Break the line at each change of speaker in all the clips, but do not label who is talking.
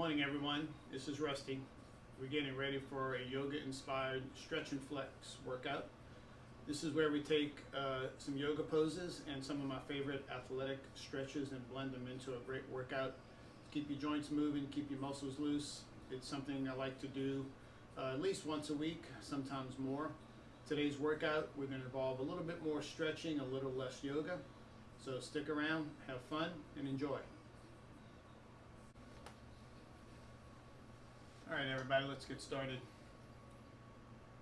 morning, everyone. This is Rusty. We're getting ready for a yoga-inspired stretch and flex workout. This is where we take some yoga poses and some of my favorite athletic stretches and blend them into a great workout. Keep your joints moving, keep your muscles loose. It's something I like to do at least once a week, sometimes more. Today's workout, we're going to involve a little bit more stretching, a little less yoga. So stick around, have fun, and enjoy. All right, everybody, let's get started.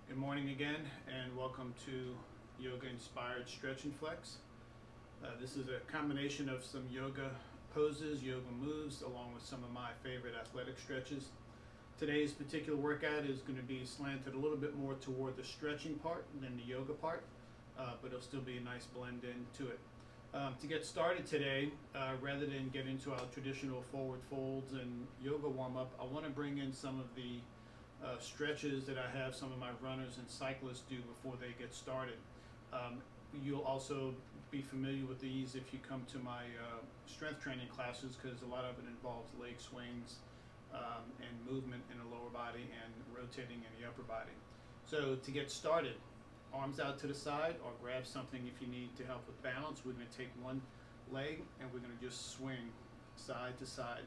Good morning again, and welcome to Yoga-Inspired Stretch and Flex. This is a combination of some yoga poses, yoga moves, along with some of my favorite athletic stretches. Today's particular workout is going to be slanted a little bit more toward the stretching part than the yoga part, but it'll still be a nice blend into it. To get started today, rather than get into our traditional forward folds and yoga warm-up, I want to bring in some of the stretches that I have some of my runners and cyclists do before they get started. You'll also be familiar with these if you come to my strength training classes, because a lot of it involves leg swings and movement in the lower body and rotating in the upper body. So to get started, arms out to the side, or grab something if you need to help with balance. We're going to take one leg and we're going to just swing side to side.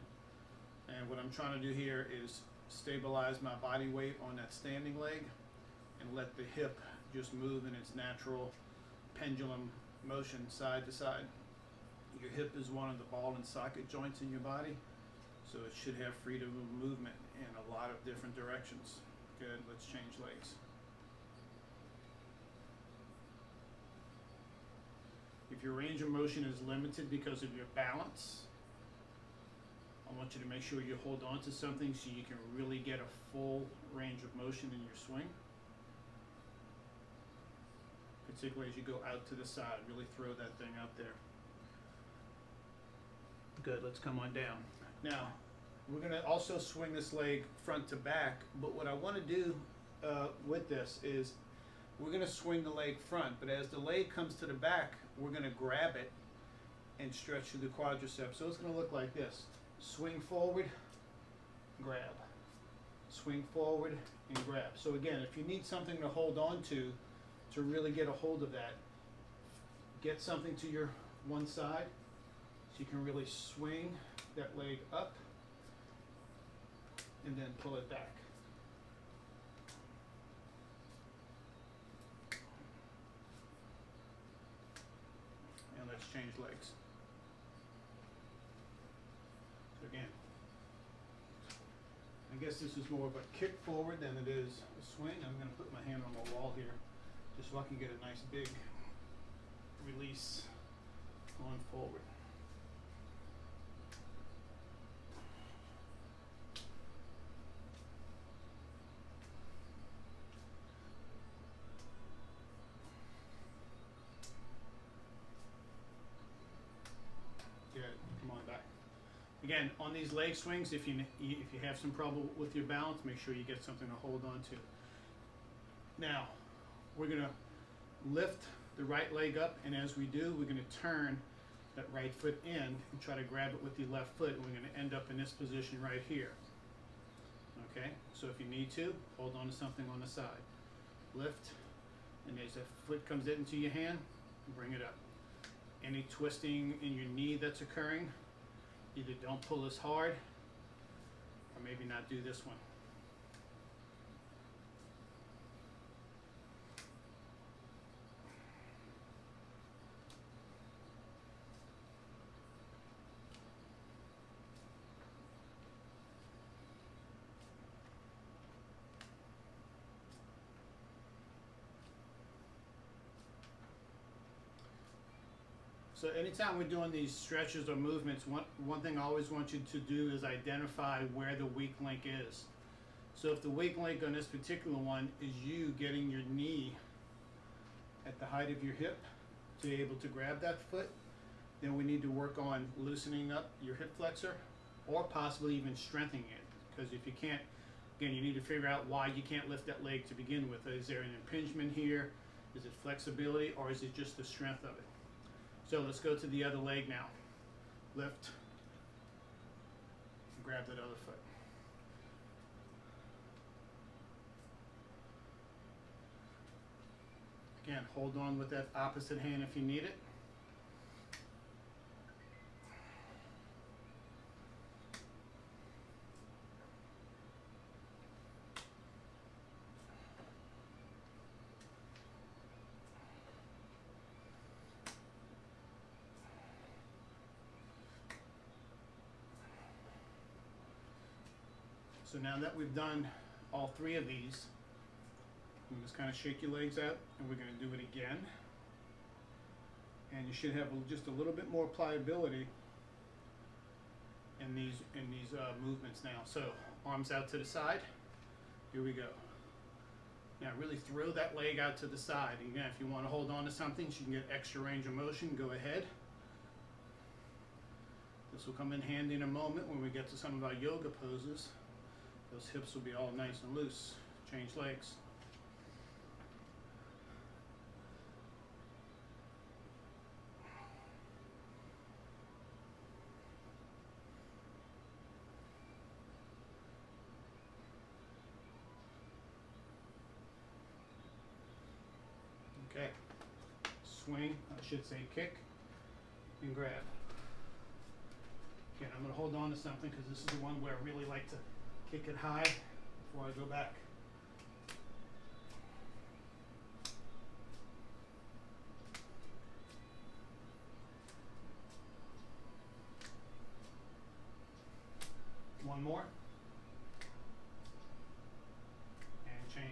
And what I'm trying to do here is stabilize my body weight on that standing leg and let the hip just move in its natural pendulum motion side to side. Your hip is one of the ball and socket joints in your body, so it should have freedom of movement in a lot of different directions. Good, let's change legs. If your range of motion is limited because of your balance, I want you to make sure you hold on to something so you can really get a full range of motion in your swing. Particularly as you go out to the side, really throw that thing out there. Good, let's come on down. Now, we're going to also swing this leg front to back, but what I want to do with this is we're going to swing the leg front, but as the leg comes to the back, we're going to grab it and stretch through the quadriceps. So it's going to look like this. Swing forward, grab. Swing forward and grab. So again, if you need something to hold on to really get a hold of that, get something to your one side so you can really swing that leg up and then pull it back. And let's change legs. So again, I guess this is more of a kick forward than it is a swing. I'm going to put my hand on the wall here just so I can get a nice big release going forward. Good. Come on back. Again, on these leg swings, if you have some trouble with your balance, make sure you get something to hold on to. Now, we're going to lift the right leg up, and as we do, we're going to turn that right foot in and try to grab it with the left foot, and we're going to end up in this position right here. Okay? So if you need to, hold on to something on the side. Lift, and as that foot comes into your hand, bring it up. Any twisting in your knee that's occurring, either don't pull as hard, or maybe not do this one. So anytime we're doing these stretches or movements, one thing I always want you to do is identify where the weak link is. So if the weak link on this particular one is you getting your knee at the height of your hip to be able to grab that foot, then we need to work on loosening up your hip flexor or possibly even strengthening it. Because if you can't, again, you need to figure out why you can't lift that leg to begin with. Is there an impingement here? Is it flexibility, or is it just the strength of it? So let's go to the other leg now. Lift, grab that other foot. Again, hold on with that opposite hand if you need it. So now that we've done all three of these, you just kind of shake your legs out, and we're going to do it again. And you should have just a little bit more pliability in these movements now. So arms out to the side. Here we go. Now really throw that leg out to the side. Again, if you want to hold on to something so you can get extra range of motion, go ahead. This will come in handy in a moment when we get to some of our yoga poses. Those hips will be all nice and loose. Change legs. Okay. Swing, I should say kick, and grab. Again, I'm going to hold on to something because this is the one where I really like to kick it high before I go back. One more. And change.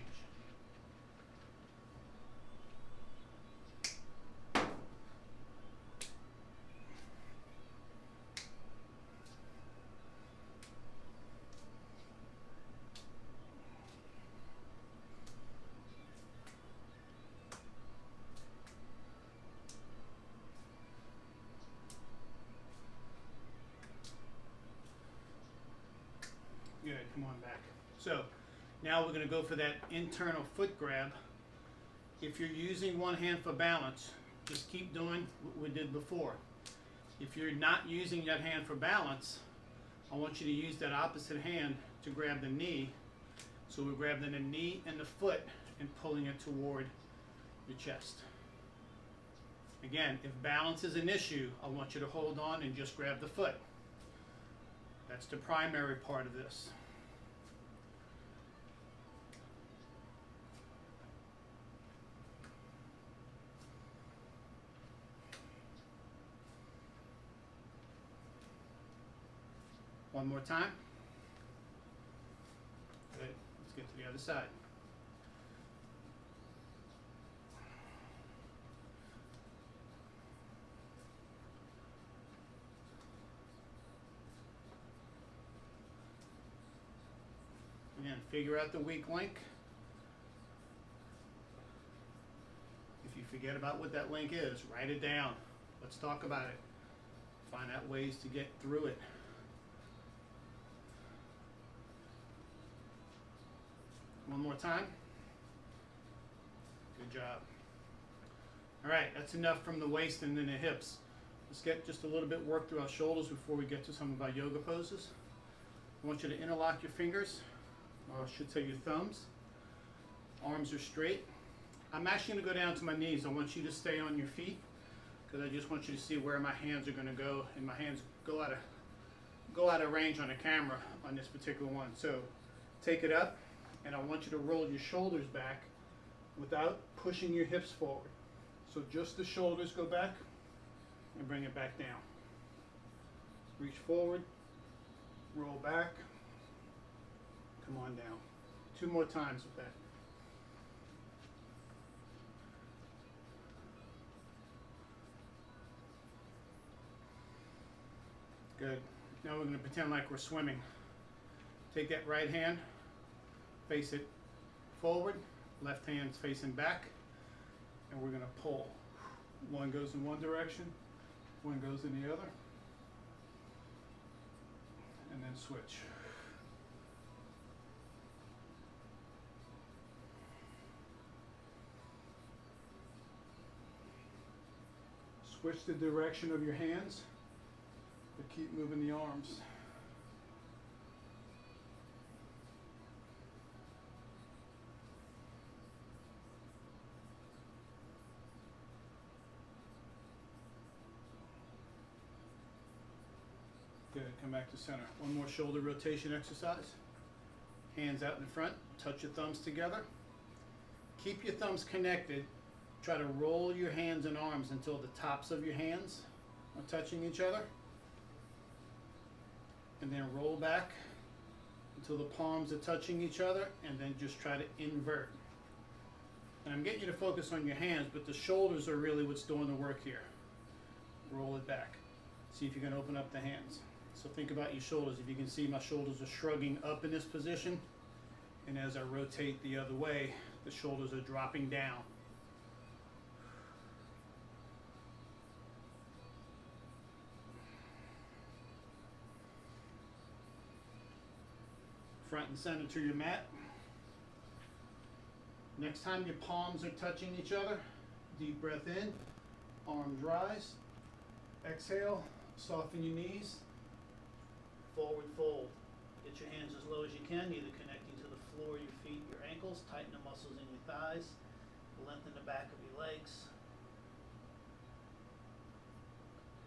Good, come on back. So now we're going to go for that internal foot grab. If you're using one hand for balance, just keep doing what we did before. If you're not using that hand for balance, I want you to use that opposite hand to grab the knee. So we're grabbing the knee and the foot and pulling it toward your chest. Again, if balance is an issue, I want you to hold on and just grab the foot. That's the primary part of this. One more time. Good. Let's get to the other side. Again, figure out the weak link. If you forget about what that link is, write it down. Let's talk about it. Find out ways to get through it. One more time. Good job. All right, that's enough from the waist and then the hips. Let's get just a little bit work through our shoulders before we get to some of our yoga poses. I want you to interlock your fingers, or I should say your thumbs. Arms are straight. I'm actually going to go down to my knees. I want you to stay on your feet because I just want you to see where my hands are going to go, and my hands go out of range on the camera on this particular one. So take it up, and I want you to roll your shoulders back without pushing your hips forward. So just the shoulders go back and bring it back down. Reach forward, roll back, come on down. 2 more times with that. Good. Now we're going to pretend like we're swimming. Take that right hand, face it forward, left hand's facing back, and we're going to pull. One goes in one direction, one goes in the other, and then switch. Switch the direction of your hands, but keep moving the arms. come back to center. One more shoulder rotation exercise. Hands out in front, touch your thumbs together. Keep your thumbs connected. Try to roll your hands and arms until the tops of your hands are touching each other. And then roll back until the palms are touching each other, and then just try to invert. And I'm getting you to focus on your hands, but the shoulders are really what's doing the work here. Roll it back. See if you can open up the hands. So think about your shoulders. If you can see, my shoulders are shrugging up in this position, and as I rotate the other way, the shoulders are dropping down. Front and center to your mat. Next time your palms are touching each other, deep breath in, arms rise. Exhale, soften your knees, forward fold. Get your hands as low as you can, either connecting to the floor, your feet, your ankles. Tighten the muscles in your thighs. Lengthen the back of your legs.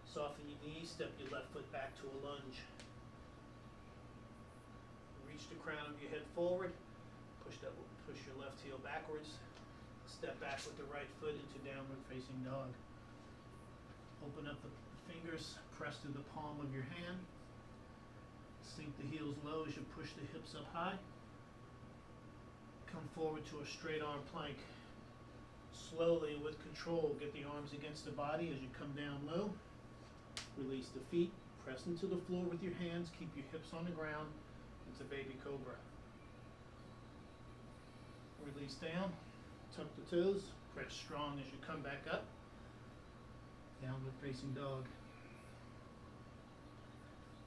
Soften your knees, step your left foot back to a lunge. Reach the crown of your head forward. Push your left heel backwards. Step back with the right foot into downward facing dog. Open up the fingers, press to the palm of your hand. Sink the heels low as you push the hips up high. Come forward to a straight arm plank. Slowly, with control, get the arms against the body as you come down low. Release the feet, press into the floor with your hands, keep your hips on the ground. It's a baby cobra. Release down, tuck the toes, press strong as you come back up. Downward facing dog.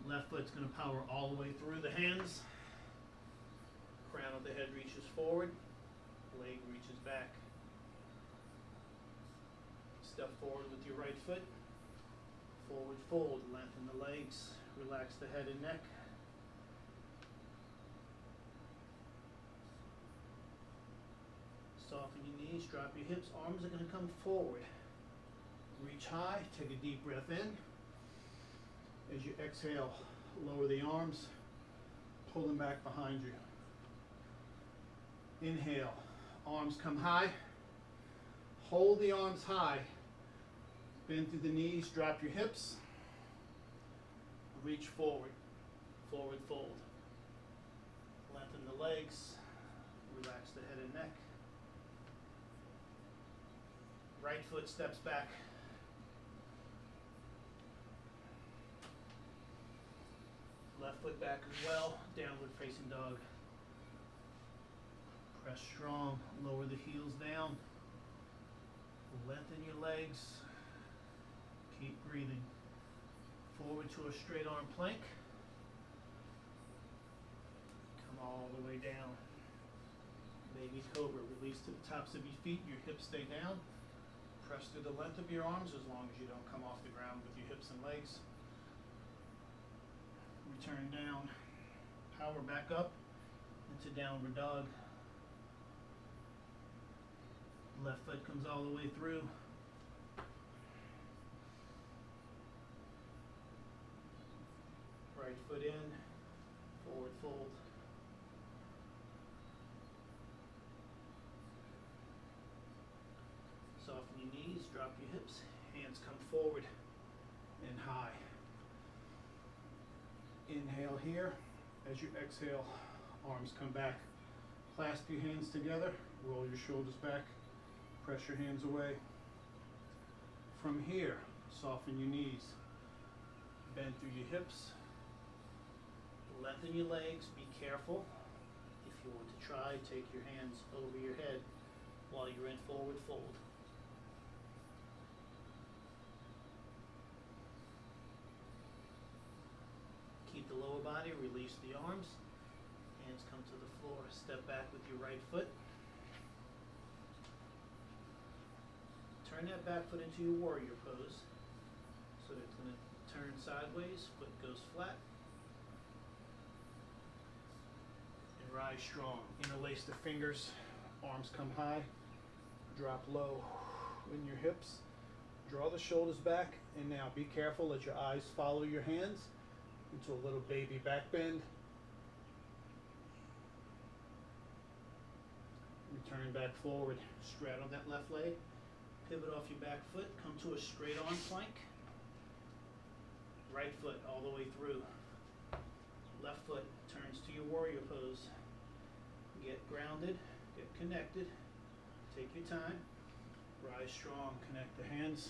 Left foot's going to power all the way through the hands. Crown of the head reaches forward, leg reaches back. Step forward with your right foot. Forward fold, lengthen the legs, relax the head and neck. Soften your knees, drop your hips, arms are going to come forward. Reach high, take a deep breath in. As you exhale, lower the arms, pull them back behind you. Inhale, arms come high. Hold the arms high. Bend through the knees, drop your hips. Reach forward, forward fold. Lengthen the legs, relax the head and neck. Right foot steps back. Left foot back as well, downward facing dog. Press strong, lower the heels down. Lengthen your legs. Keep breathing. Forward to a straight arm plank. Come all the way down. Baby cobra, release to the tops of your feet, your hips stay down. Press through the length of your arms as long as you don't come off the ground with your hips and legs. Return down. Power back up into downward dog. Left foot comes all the way through. Right foot in, forward fold. Soften your knees, drop your hips, hands come forward and high. Inhale here. As you exhale, arms come back. Clasp your hands together, roll your shoulders back, press your hands away. From here, soften your knees, bend through your hips, lengthen your legs, be careful. If you want to try, take your hands over your head while you're in forward fold. Keep the lower body, release the arms, hands come to the floor, step back with your right foot. Turn that back foot into your warrior pose. So it's going to turn sideways, foot goes flat. And rise strong. Interlace the fingers, arms come high, drop low in your hips. Draw the shoulders back, and now be careful, let your eyes follow your hands. into a little baby back bend. Return back forward, straddle that left leg, pivot off your back foot, come to a straight on plank. Right foot all the way through. Left foot turns to your warrior pose. Get grounded, get connected, take your time, rise strong, connect the hands.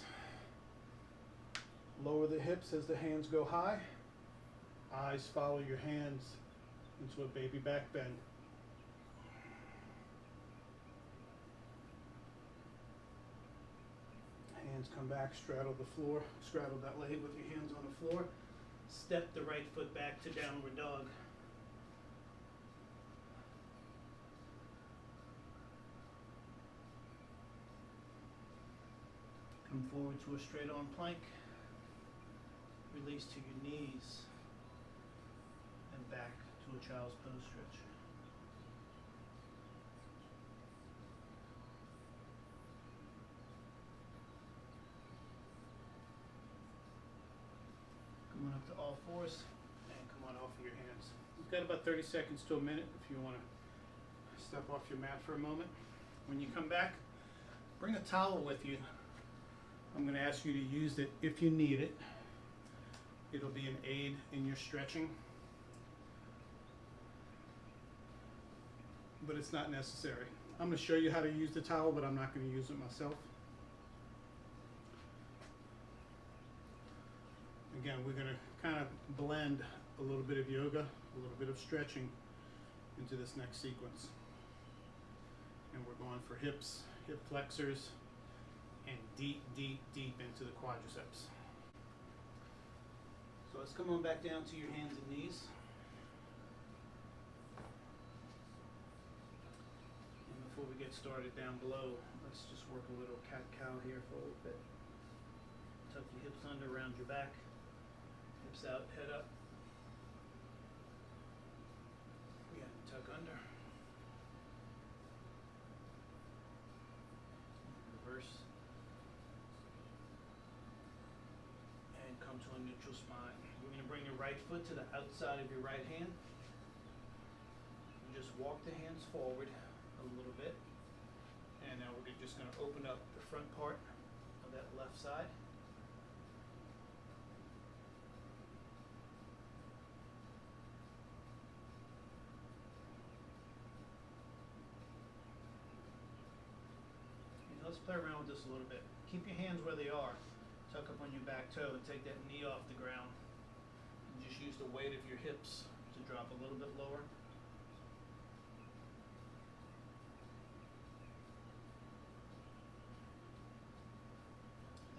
Lower the hips as the hands go high. Eyes follow your hands into a baby back bend. Hands come back, straddle the floor, straddle that leg with your hands on the floor. Step the right foot back to downward dog. Come forward to a straight on plank. Release to your knees and back to a child's pose stretch. Come on up to all fours and come on off of your hands. You've got about 30 seconds to a minute if you want to step off your mat for a moment. When you come back, bring a towel with you. I'm going to ask you to use it if you need it. It'll be an aid in your stretching, but it's not necessary. I'm going to show you how to use the towel, but I'm not going to use it myself. Again, we're going to kind of blend a little bit of yoga, a little bit of stretching into this next sequence. And we're going for hips, hip flexors, and deep, deep, deep into the quadriceps. So let's come on back down to your hands and knees. And before we get started down below, let's just work a little cat-cow here for a little bit. Tuck your hips under around your back. Hips out, head up. Again, tuck under. Reverse. And come to a neutral spine. We're going to bring your right foot to the outside of your right hand. And just walk the hands forward a little bit. And now we're just going to open up the front part of that left side. And let's play around with this a little bit. Keep your hands where they are. Tuck up on your back toe and take that knee off the ground. And just use the weight of your hips to drop a little bit lower.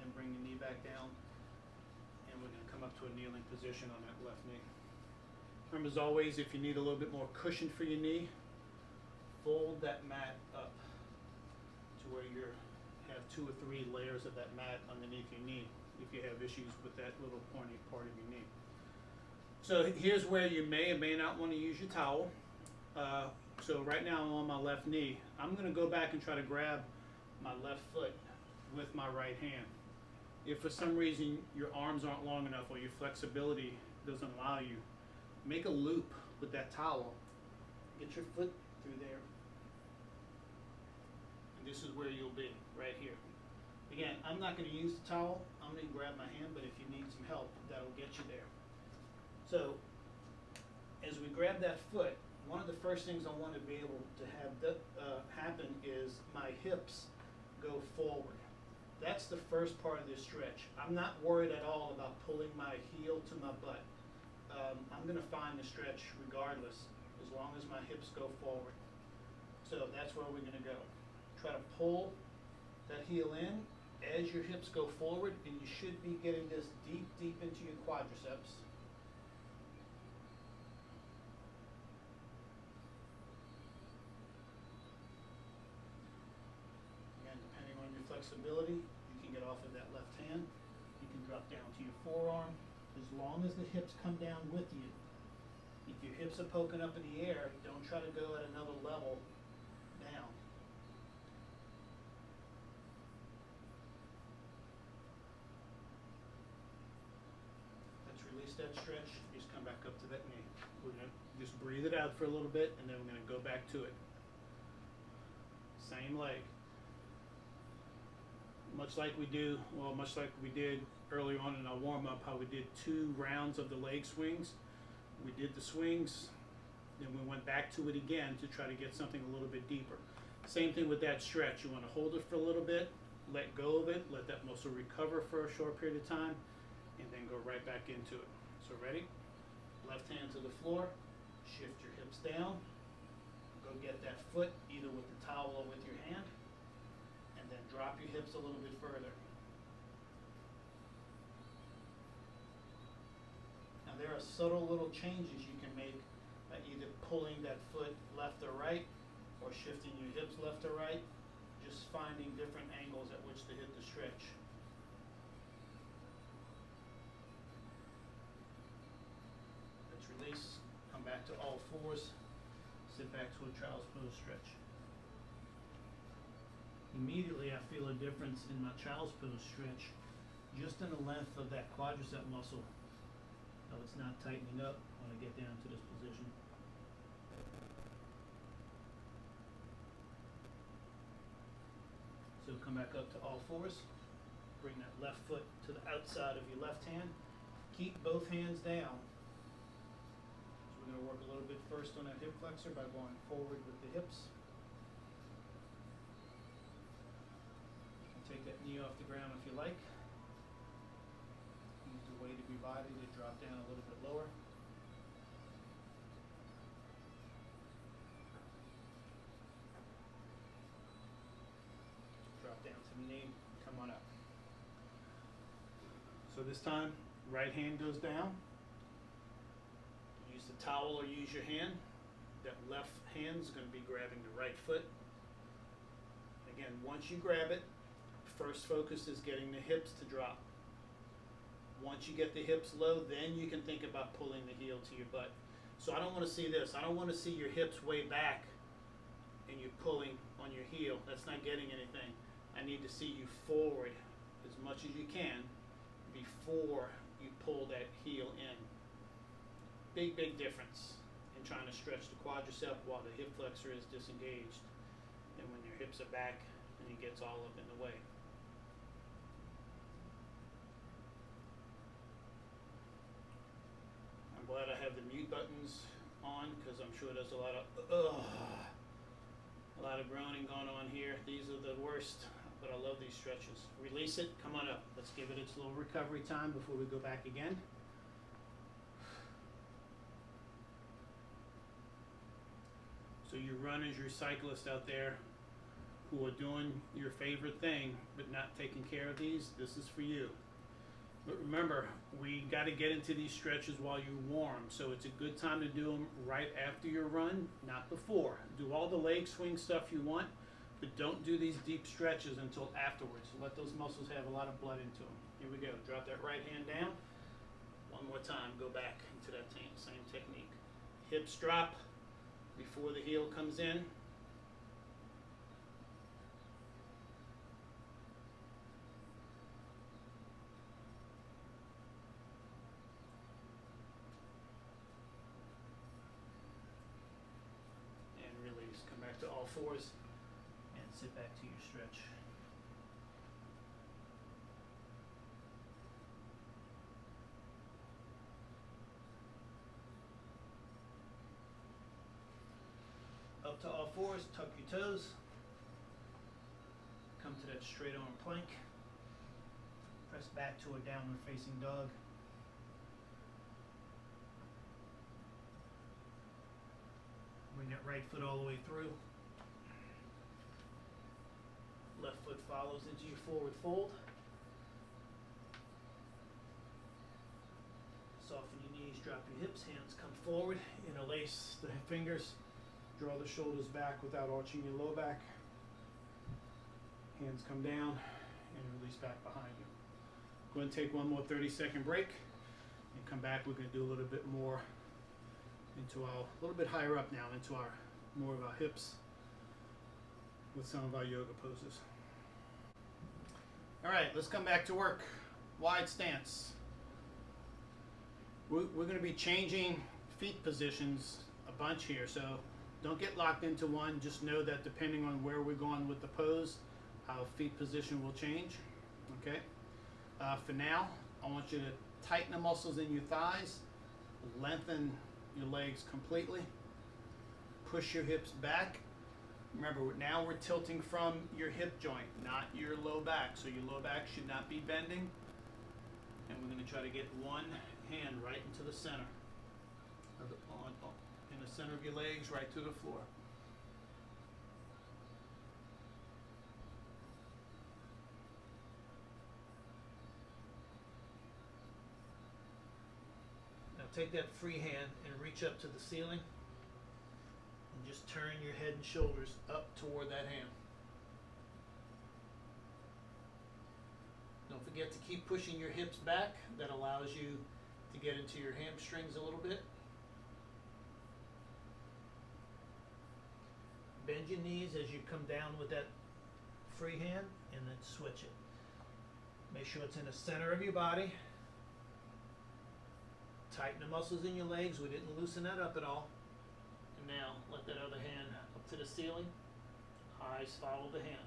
And bring the knee back down. And we're going to come up to a kneeling position on that left knee. Remember, as always, if you need a little bit more cushion for your knee, fold that mat up to where you have 2 or 3 layers of that mat underneath your knee if you have issues with that little pointy part of your knee. So here's where you may or may not want to use your towel. So right now I'm on my left knee. I'm going to go back and try to grab my left foot with my right hand. If for some reason your arms aren't long enough or your flexibility doesn't allow you, make a loop with that towel. Get your foot through there. And this is where you'll be, right here. Again, I'm not going to use the towel. I'm going to grab my hand, but if you need some help, that'll get you there. So, as we grab that foot, one of the first things I want to be able to have happen is my hips go forward. That's the first part of this stretch. I'm not worried at all about pulling my heel to my butt. I'm going to find the stretch regardless, as long as my hips go forward. So that's where we're going to go. Try to pull that heel in as your hips go forward, and you should be getting this deep, deep into your quadriceps. Again, depending on your flexibility, you can get off of that left hand. You can drop down to your forearm. As long as the hips come down with you. If your hips are poking up in the air, don't try to go at another level down. Let's release that stretch. Just come back up to that knee. We're going to just breathe it out for a little bit, and then we're going to go back to it. Same leg. Much like we did earlier on in our warm-up, how we did 2 rounds of the leg swings. We did the swings, then we went back to it again to try to get something a little bit deeper. Same thing with that stretch. You want to hold it for a little bit, let go of it, let that muscle recover for a short period of time, and then go right back into it. So ready? Left hand to the floor, shift your hips down, go get that foot either with the towel or with your hand, and then drop your hips a little bit further. Now there are subtle little changes you can make by either pulling that foot left or right, or shifting your hips left or right, just finding different angles at which to hit the stretch. Let's release, come back to all fours, sit back to a child's pose stretch. Immediately I feel a difference in my child's pose stretch, just in the length of that quadricep muscle. Now it's not tightening up when I get down to this position. So come back up to all fours, bring that left foot to the outside of your left hand, keep both hands down. So we're going to work a little bit first on that hip flexor by going forward with the hips. You can take that knee off the ground if you like. Use the weight of your body to drop down a little bit lower. Down to the knee, come on up. So this time, right hand goes down. Use the towel or use your hand. That left hand is going to be grabbing the right foot. Again, once you grab it, first focus is getting the hips to drop. Once you get the hips low, then you can think about pulling the heel to your butt. So I don't want to see this. I don't want to see your hips way back and you're pulling on your heel. That's not getting anything. I need to see you forward as much as you can before you pull that heel in. Big, big difference in trying to stretch the quadricep while the hip flexor is disengaged, and when your hips are back and it gets all up in the way. I'm glad I have the mute buttons on because I'm sure there's a lot of groaning going on here. These are the worst. But I love these stretches. Release it, come on up. Let's give it its little recovery time before we go back again. So your runners, your cyclists out there who are doing your favorite thing but not taking care of these, this is for you. But remember, we got to get into these stretches while you're warm. So it's a good time to do them right after your run, not before. Do all the leg swing stuff you want, but don't do these deep stretches until afterwards. Let those muscles have a lot of blood into them. Here we go. Drop that right hand down. One more time. Go back into that same technique. Hips drop before the heel comes in. And release. Come back to all fours. Sit back to your stretch. Up to all fours, tuck your toes. Come to that straight arm plank. Press back to a downward facing dog. Bring that right foot all the way through. Left foot follows into your forward fold. Soften your knees, drop your hips, hands come forward, interlace the fingers, draw the shoulders back without arching your low back. Hands come down and release back behind you. Go ahead and take one more 30-second break and come back. We're going to do a little bit more into a little bit higher up now, into more of our hips with some of our yoga poses. All right, let's come back to work. Wide stance. We're going to be changing feet positions a bunch here, so don't get locked into one. Just know that depending on where we're going with the pose, our feet position will change. Okay. For now, I want you to tighten the muscles in your thighs, lengthen your legs completely, push your hips back. Remember, now we're tilting from your hip joint, not your low back. So your low back should not be bending. And we're going to try to get one hand right into the center, in the center of your legs, right to the floor. Now take that free hand and reach up to the ceiling and just turn your head and shoulders up toward that hand. Don't forget to keep pushing your hips back. That allows you to get into your hamstrings a little bit. Bend your knees as you come down with that free hand and then switch it. Make sure it's in the center of your body. Tighten the muscles in your legs. We didn't loosen that up at all. And now let that other hand up to the ceiling. Eyes follow the hand.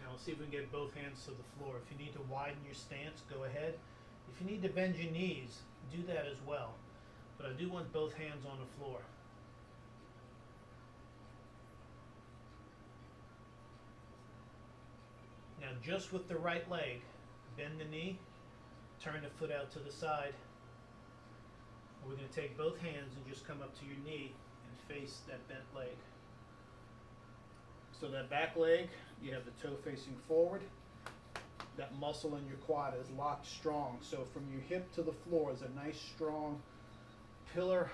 Now let's see if we can get both hands to the floor. If you need to widen your stance, go ahead. If you need to bend your knees, do that as well. But I do want both hands on the floor. Now just with the right leg, bend the knee, turn the foot out to the side. We're going to take both hands and just come up to your knee and face that bent leg. So that back leg, you have the toe facing forward. That muscle in your quad is locked strong. So from your hip to the floor is a nice strong pillar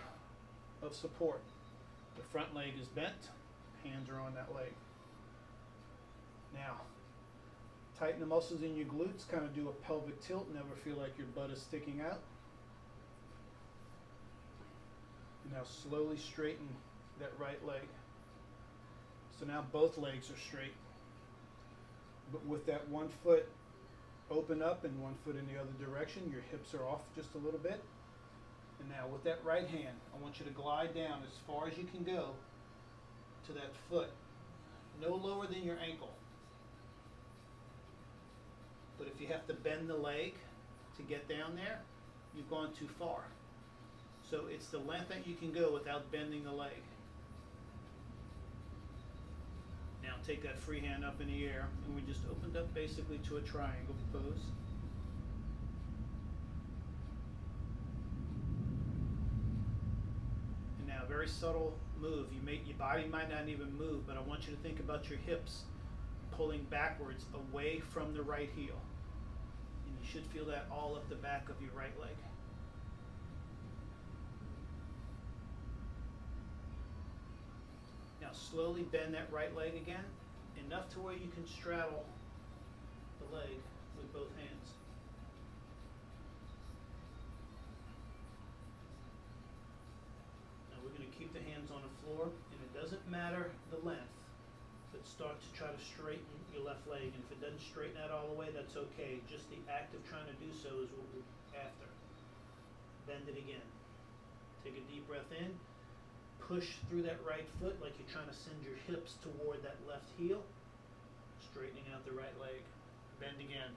of support. The front leg is bent, hands are on that leg. Now, tighten the muscles in your glutes, kind of do a pelvic tilt, never feel like your butt is sticking out. And now slowly straighten that right leg. So now both legs are straight. But with that one foot open up and one foot in the other direction, your hips are off just a little bit. And now with that right hand, I want you to glide down as far as you can go to that foot, no lower than your ankle. But if you have to bend the leg to get down there, you've gone too far. So it's the length that you can go without bending the leg. Now take that free hand up in the air, and we just opened up basically to a triangle pose. And now a very subtle move. Your body might not even move, but I want you to think about your hips pulling backwards away from the right heel. And you should feel that all up the back of your right leg. Now slowly bend that right leg again, enough to where you can straddle the leg with both hands. Now we're going to keep the hands on the floor, and it doesn't matter the length, but start to try to straighten your left leg. And if it doesn't straighten out all the way, that's okay. Just the act of trying to do so is what we're after. Bend it again. Take a deep breath in. Push through that right foot like you're trying to send your hips toward that left heel. Straightening out the right leg. Bend again.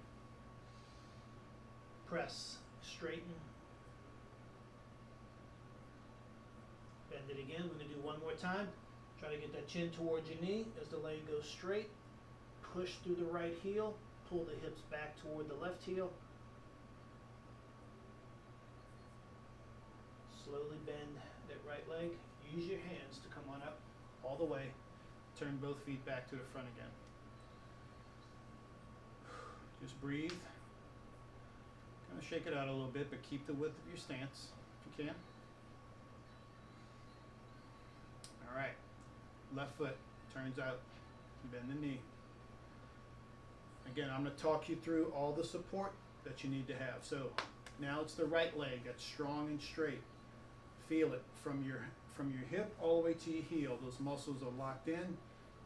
Press. Straighten. Bend it again. We're going to do one more time. Try to get that chin towards your knee as the leg goes straight. Push through the right heel. Pull the hips back toward the left heel. Slowly bend that right leg. Use your hands to come on up all the way. Turn both feet back to the front again. Just breathe. Kind of shake it out a little bit, but keep the width of your stance if you can. All right. Left foot turns out. Bend the knee. Again, I'm going to talk you through all the support that you need to have. So now it's the right leg that's strong and straight. feel it from your hip all the way to your heel. Those muscles are locked in,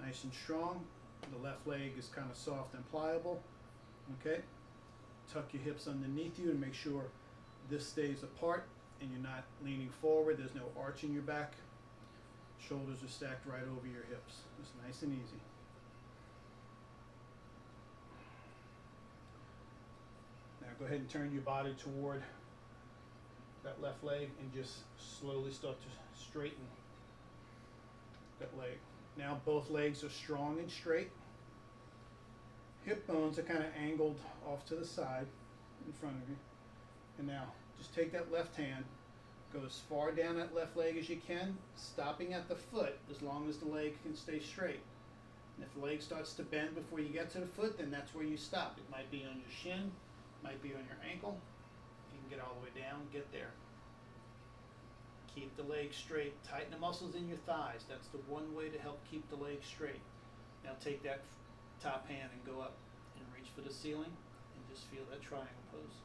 nice and strong. The left leg is kind of soft and pliable. Okay, tuck your hips underneath you and make sure this stays apart and you're not leaning forward. There's no arch in your back. Shoulders are stacked right over your hips. It's nice and easy. Now go ahead and turn your body toward that left leg and just slowly start to straighten that leg. Now both legs are strong and straight. Hip bones are kind of angled off to the side in front of you. And now just take that left hand, go as far down that left leg as you can, stopping at the foot as long as the leg can stay straight. And if the leg starts to bend before you get to the foot, then that's where you stop. It might be on your shin, might be on your ankle. You can get all the way down, get there. Keep the leg straight. Tighten the muscles in your thighs. That's the one way to help keep the leg straight. Now take that top hand and go up and reach for the ceiling and just feel that triangle pose.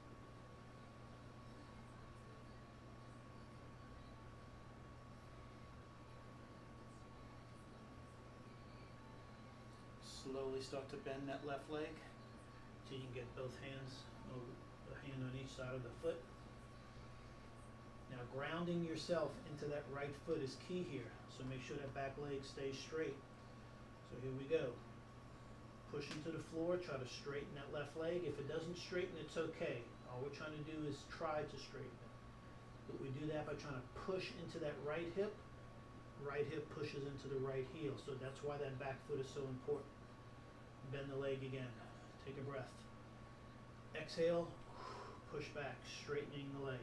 Slowly start to bend that left leg till you can get both hands, a hand on each side of the foot. Now grounding yourself into that right foot is key here, so make sure that back leg stays straight. So here we go. Push into the floor, try to straighten that left leg. If it doesn't straighten, it's okay. All we're trying to do is try to straighten it. But we do that by trying to push into that right hip. Right hip pushes into the right heel, so that's why that back foot is so important. Bend the leg again. Take a breath. Exhale, push back, straightening the leg.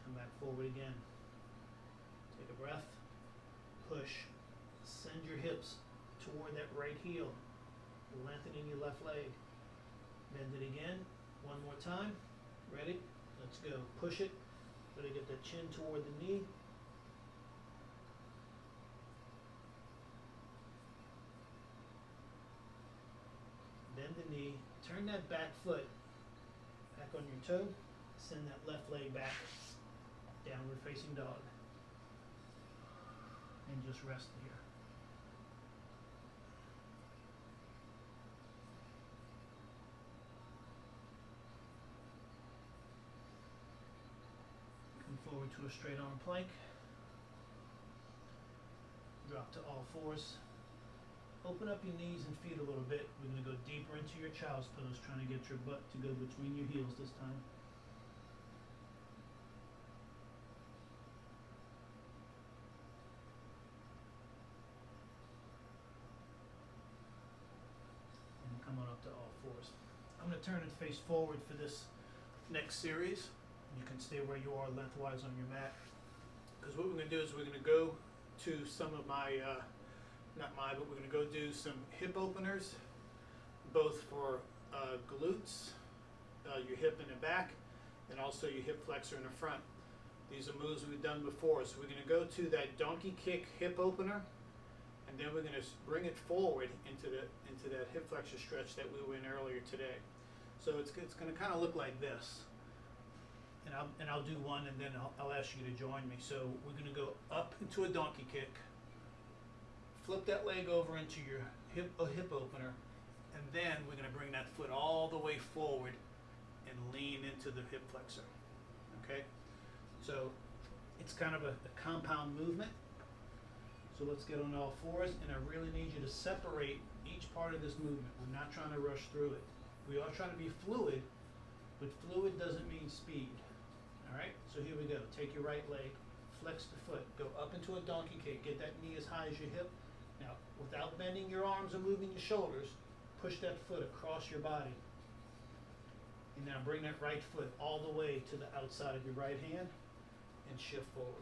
Come back forward again. Take a breath. Push. Send your hips toward that right heel. Lengthening your left leg. Bend it again. One more time. Ready? Let's go. Push it. Try to get the chin toward the knee. Bend the knee. Turn that back foot back on your toe. Send that left leg back. Downward facing dog. And just rest here. Come forward to a straight arm plank. Drop to all fours. Open up your knees and feet a little bit. We're going to go deeper into your child's pose, trying to get your butt to go between your heels this time. Come on up to all fours. I'm going to turn and face forward for this next series. You can stay where you are lengthwise on your mat. Because what we're going to do is we're going to go to some of my, but we're going to go do some hip openers, both for glutes, your hip in the back, and also your hip flexor in the front. These are moves we've done before. So we're going to go to that donkey kick hip opener. And then we're going to bring it forward into that hip flexor stretch that we were in earlier today. So it's going to kind of look like this. And I'll do one, and then I'll ask you to join me. So we're going to go up into a donkey kick, flip that leg over into your hip opener, and then we're going to bring that foot all the way forward and lean into the hip flexor. Okay? So it's kind of a compound movement. So let's get on all fours, and I really need you to separate each part of this movement. We're not trying to rush through it. We are trying to be fluid, but fluid doesn't mean speed. All right, so here we go. Take your right leg, flex the foot, go up into a donkey kick, get that knee as high as your hip. Now, without bending your arms or moving your shoulders, push that foot across your body. And now bring that right foot all the way to the outside of your right hand and shift forward.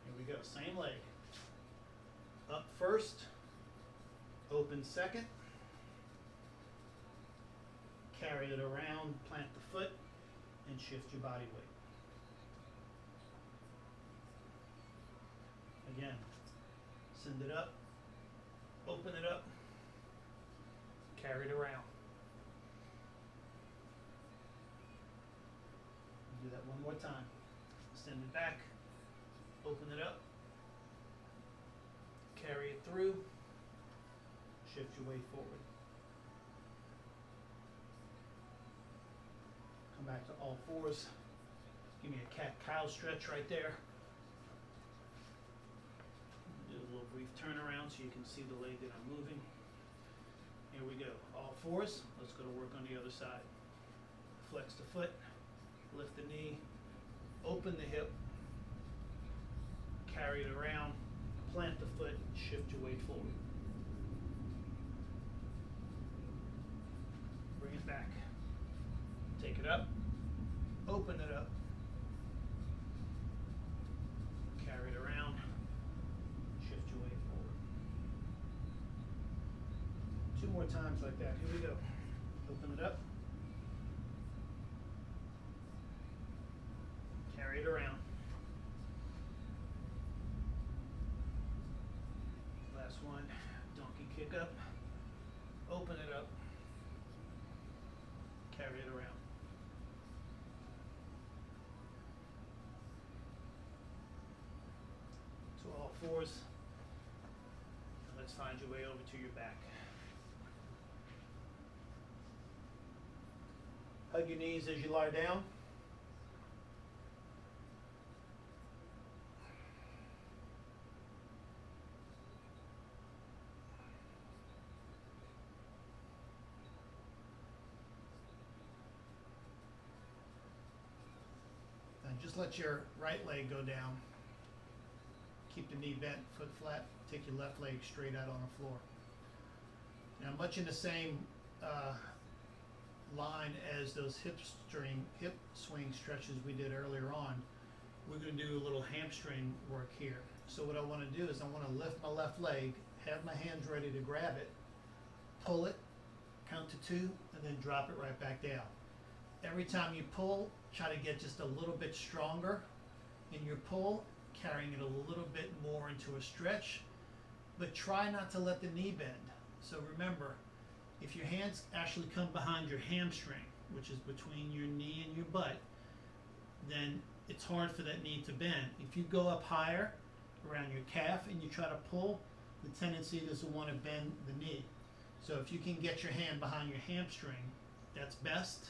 Here we go, same leg. Up first, open second. Carry it around, plant the foot, and shift your body weight. Again, send it up, open it up, carry it around. Do that one more time. Extend it back, open it up, carry it through, shift your weight forward. Come back to all fours. Give me a cat-cow stretch right there. Do a little brief turnaround so you can see the leg that I'm moving. Here we go. All fours. Let's go to work on the other side. Flex the foot, lift the knee, open the hip, carry it around, plant the foot, shift your weight forward. Bring it back. Take it up, open it up, carry it around, shift your weight forward. 2 more times like that. Here we go. Open it up, carry it around. Last one, donkey kick up, open it up, carry it around. To all fours. And let's find your way over to your back. Hug your knees as you lie down. And just let your right leg go down. Keep the knee bent, foot flat. Take your left leg straight out on the floor. Now, much in the same line as those hip swing stretches we did earlier on, we're going to do a little hamstring work here. So what I want to do is I want to lift my left leg, have my hands ready to grab it, pull it, count to 2, and then drop it right back down. Every time you pull, try to get just a little bit stronger in your pull, carrying it a little bit more into a stretch, but try not to let the knee bend. So remember, if your hands actually come behind your hamstring, which is between your knee and your butt, then it's hard for that knee to bend. If you go up higher around your calf and you try to pull, the tendency is to want to bend the knee. So if you can get your hand behind your hamstring, that's best.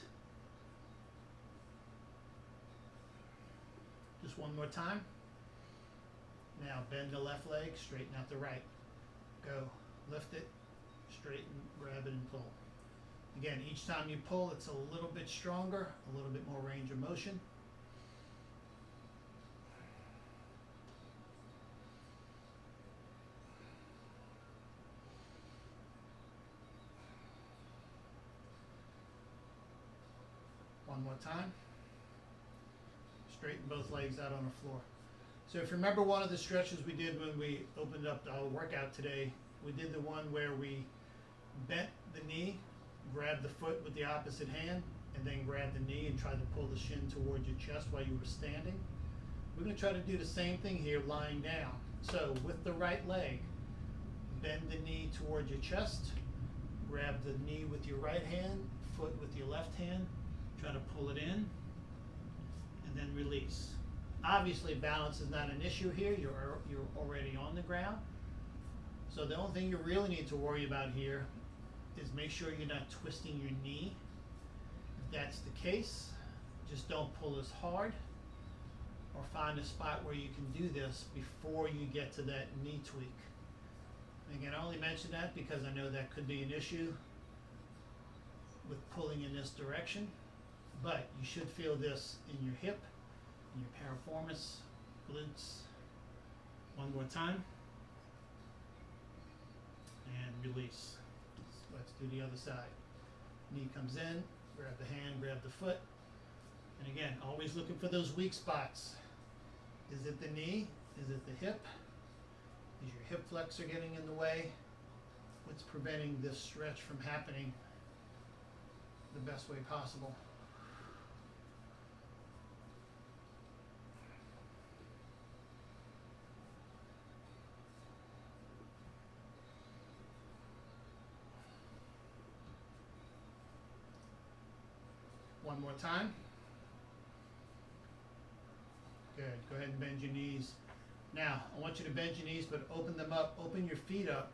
Just one more time. Now bend the left leg, straighten out the right. Go, lift it, straighten, grab it, and pull. Again, each time you pull, it's a little bit stronger, a little bit more range of motion. One more time. Straighten both legs out on the floor. So if you remember one of the stretches we did when we opened up our workout today, we did the one where we bent the knee, grabbed the foot with the opposite hand, and then grabbed the knee and tried to pull the shin towards your chest while you were standing. We're going to try to do the same thing here lying down. So with the right leg, bend the knee towards your chest, grab the knee with your right hand, foot with your left hand, try to pull it in, and then release. Obviously, balance is not an issue here. You're already on the ground. So the only thing you really need to worry about here is make sure you're not twisting your knee. If that's the case, just don't pull as hard, or find a spot where you can do this before you get to that knee tweak. Again, I only mention that because I know that could be an issue with pulling in this direction, but you should feel this in your hip, in your piriformis, glutes. One more time. And release. Let's do the other side. Knee comes in, grab the hand, grab the foot. And again, always looking for those weak spots. Is it the knee? Is it the hip? Is your hip flexor getting in the way? What's preventing this stretch from happening the best way possible? One more time. Good. Go ahead and bend your knees. Now, I want you to bend your knees, but open them up. Open your feet up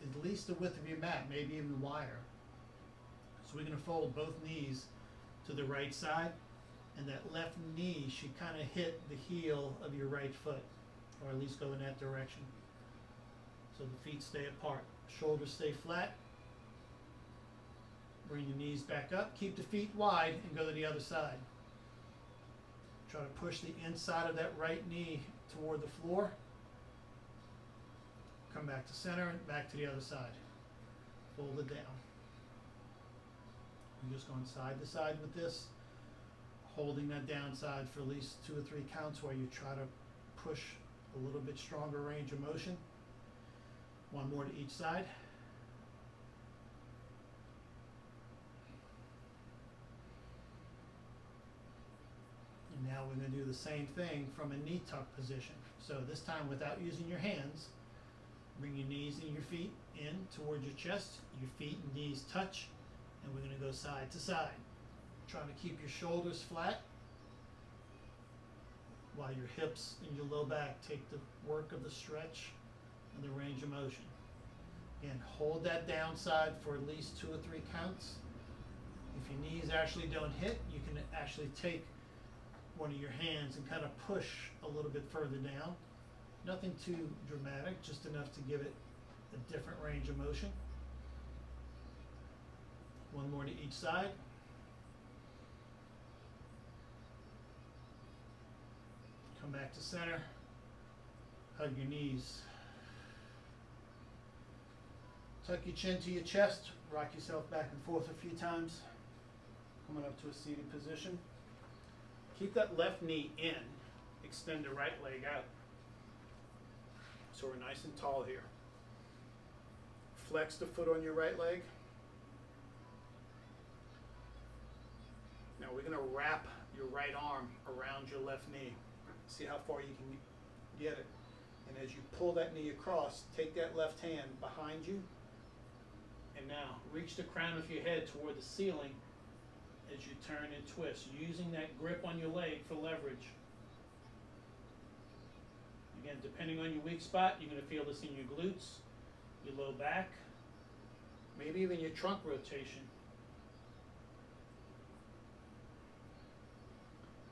at least the width of your mat, maybe even wider. So we're going to fold both knees to the right side, and that left knee should kind of hit the heel of your right foot, or at least go in that direction. So the feet stay apart. Shoulders stay flat. Bring your knees back up. Keep the feet wide and go to the other side. Try to push the inside of that right knee toward the floor. Come back to center and back to the other side. Fold it down. We're just going side to side with this, holding that downside for at least 2 or 3 counts while you try to push a little bit stronger range of motion. One more to each side. And now we're going to do the same thing from a knee tuck position. So this time without using your hands, bring your knees and your feet in towards your chest. Your feet and knees touch, and we're going to go side to side. Trying to keep your shoulders flat while your hips and your low back take the work of the stretch and the range of motion. Again, hold that downside for at least 2 or 3 counts. If your knees actually don't hit, you can actually take one of your hands and kind of push a little bit further down. Nothing too dramatic, just enough to give it a different range of motion. One more to each side. Come back to center. Hug your knees. Tuck your chin to your chest. Rock yourself back and forth a few times. Coming up to a seated position. Keep that left knee in. Extend the right leg out. So we're nice and tall here. Flex the foot on your right leg. Now we're going to wrap your right arm around your left knee. See how far you can get it. And as you pull that knee across, take that left hand behind you. And now reach the crown of your head toward the ceiling as you turn and twist, using that grip on your leg for leverage. Again, depending on your weak spot, you're going to feel this in your glutes, your low back, maybe even your trunk rotation.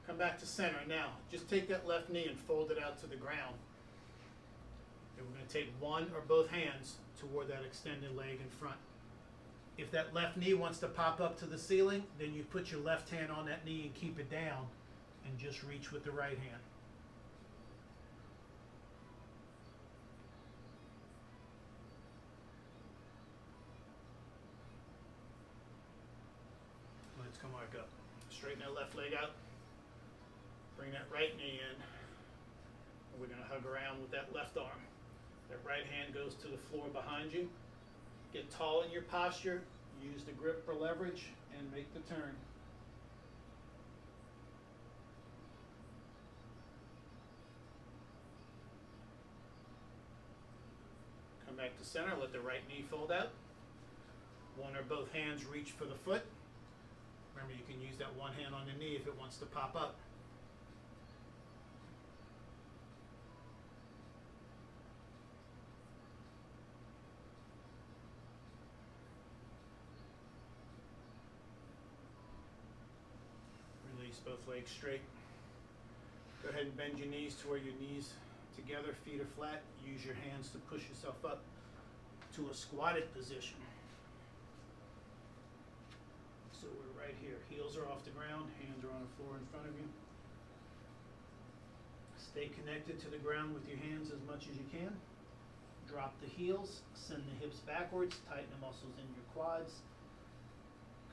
Come back to center. Now, just take that left knee and fold it out to the ground. And we're going to take one or both hands toward that extended leg in front. If that left knee wants to pop up to the ceiling, then you put your left hand on that knee and keep it down and just reach with the right hand. Let's come back up. Straighten that left leg out. Bring that right knee in. And we're going to hug around with that left arm. That right hand goes to the floor behind you. Get tall in your posture. Use the grip for leverage and make the turn. Come back to center. Let the right knee fold out. One or both hands reach for the foot. Remember, you can use that one hand on the knee if it wants to pop up. Release both legs straight. Go ahead and bend your knees to where your knees together, feet are flat. Use your hands to push yourself up to a squatted position. So we're right here. Heels are off the ground, hands are on the floor in front of you. Stay connected to the ground with your hands as much as you can. Drop the heels, send the hips backwards, tighten the muscles in your quads.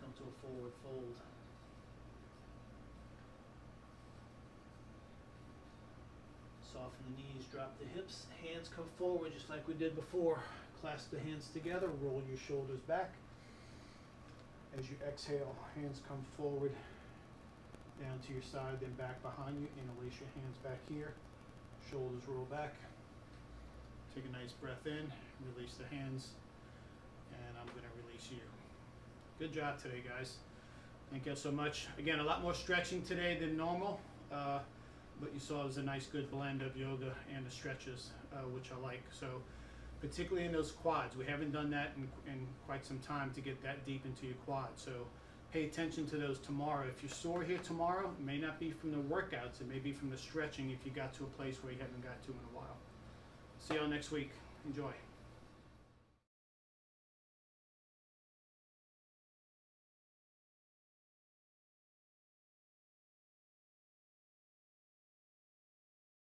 Come to a forward fold. Soften the knees, drop the hips, hands come forward just like we did before. Clasp the hands together, roll your shoulders back. As you exhale, hands come forward, down to your side, then back behind you. Interlace your hands back here, shoulders roll back. Take a nice breath in, release the hands, and I'm going to release you. Good job today, guys. Thank you so much. Again, a lot more stretching today than normal. but you saw it was a nice good blend of yoga and the stretches, which I like. So particularly in those quads, we haven't done that in quite some time to get that deep into your quads. So pay attention to those tomorrow. If you're sore here tomorrow, it may not be from the workouts, it may be from the stretching if you got to a place where you haven't got to in a while. See y'all next week. Enjoy.